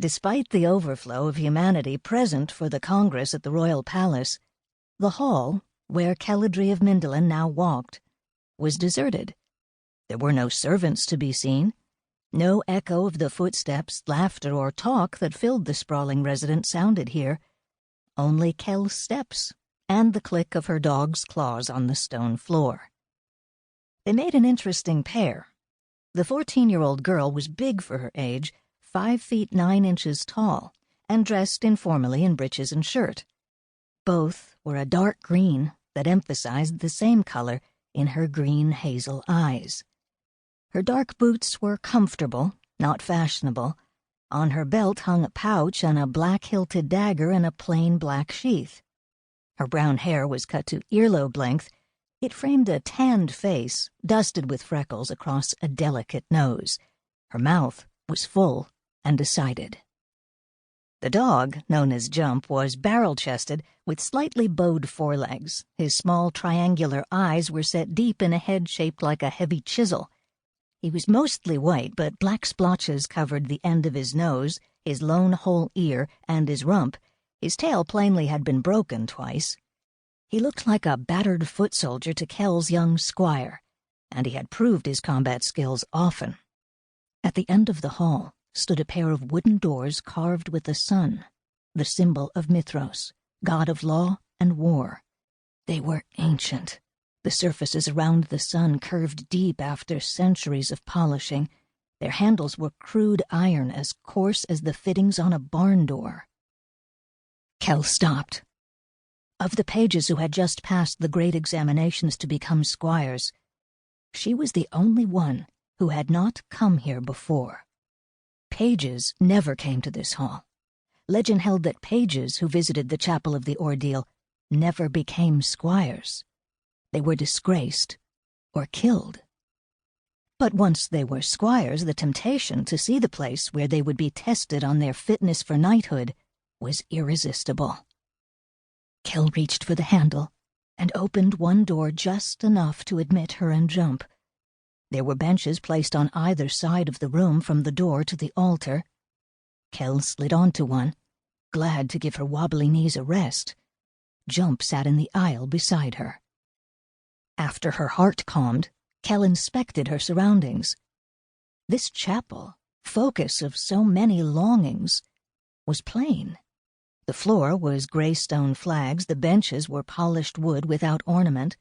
Despite the overflow of humanity present for the Congress at the royal palace, the hall, where Keladry of Mindelan now walked, was deserted. There were no servants to be seen, no echo of the footsteps, laughter, or talk that filled the sprawling residence sounded here, only Kel's steps and the click of her dog's claws on the stone floor. They made an interesting pair. The 14-year-old girl was big for her age, 5 feet 9 inches tall, and dressed informally in breeches and shirt. Both were a dark green that emphasized the same color in her green hazel eyes. Her dark boots were comfortable, not fashionable. On her belt hung a pouch and a black-hilted dagger in a plain black sheath. Her brown hair was cut to earlobe length. It framed a tanned face, dusted with freckles across a delicate nose. Her mouth was full and decided. The dog, known as Jump, was barrel-chested with slightly bowed forelegs. His small triangular eyes were set deep in a head shaped like a heavy chisel. He was mostly white, but black splotches covered the end of his nose, his lone whole ear, and his rump. His tail plainly had been broken twice. He looked like a battered foot soldier to Kel's young squire, and he had proved his combat skills often. At the end of the hall stood a pair of wooden doors carved with the sun, the symbol of Mithros, god of law and war. They were ancient. The surfaces around the sun curved deep after centuries of polishing. Their handles were crude iron as coarse as the fittings on a barn door. Kel stopped. Of the pages who had just passed the great examinations to become squires, she was the only one who had not come here before. Pages never came to this hall. Legend held that pages who visited the chapel of the Ordeal never became squires. They were disgraced or killed. But once they were squires, the temptation to see the place where they would be tested on their fitness for knighthood was irresistible. Kel reached for the handle and opened one door just enough to admit her and Jump. There were benches placed on either side of the room from the door to the altar. Kel slid onto one, glad to give her wobbly knees a rest. Jump sat in the aisle beside her. After her heart calmed, Kel inspected her surroundings. This chapel, focus of so many longings, was plain. The floor was gray stone flags, the benches were polished wood without ornament.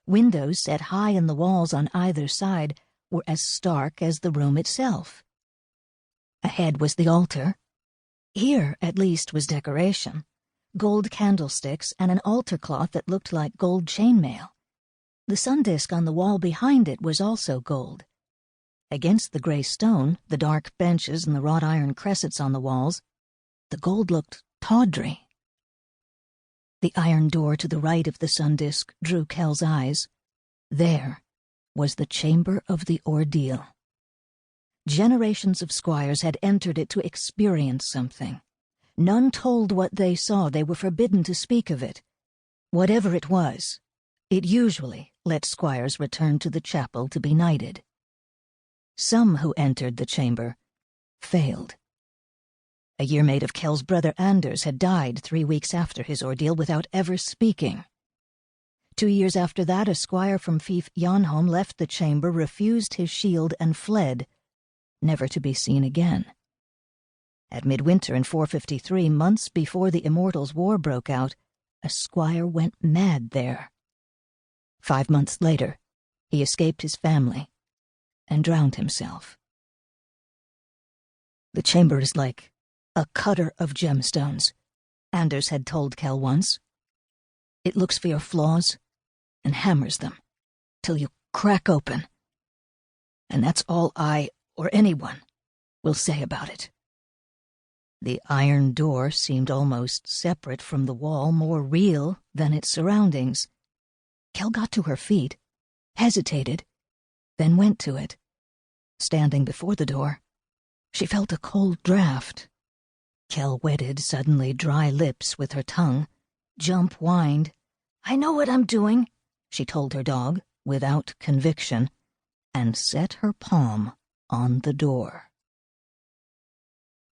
Windows set high in the walls on either side were as stark as the room itself. Ahead was the altar. Here, at least, was decoration. Gold candlesticks and an altar cloth that looked like gold chainmail. The sun disk on the wall behind it was also gold. Against the gray stone, the dark benches and the wrought iron cressets on the walls, the gold looked tawdry. The iron door to the right of the sun disk drew Kel's eyes. There was the chamber of the Ordeal. Generations of squires had entered it to experience something. None told what they saw. They were forbidden to speak of it. Whatever it was, it usually let squires return to the chapel to be knighted. Some who entered the chamber failed. A yearmate of Kel's brother Anders had died 3 weeks after his ordeal without ever speaking. 2 years after that, a squire from fief Jonholm left the chamber, refused his shield, and fled, never to be seen again. At midwinter in 453, months before the Immortals' War broke out, a squire went mad there. 5 months later, he escaped his family and drowned himself. The chamber is like a cutter of gemstones, Anders had told Kel once. It looks for your flaws and hammers them till you crack open. And that's all I, or anyone, will say about it. The iron door seemed almost separate from the wall, more real than its surroundings. Kel got to her feet, hesitated, then went to it. Standing before the door, she felt a cold draft. Kel wetted suddenly dry lips with her tongue. Jump whined. "I know what I'm doing," she told her dog, without conviction, and set her palm on the door.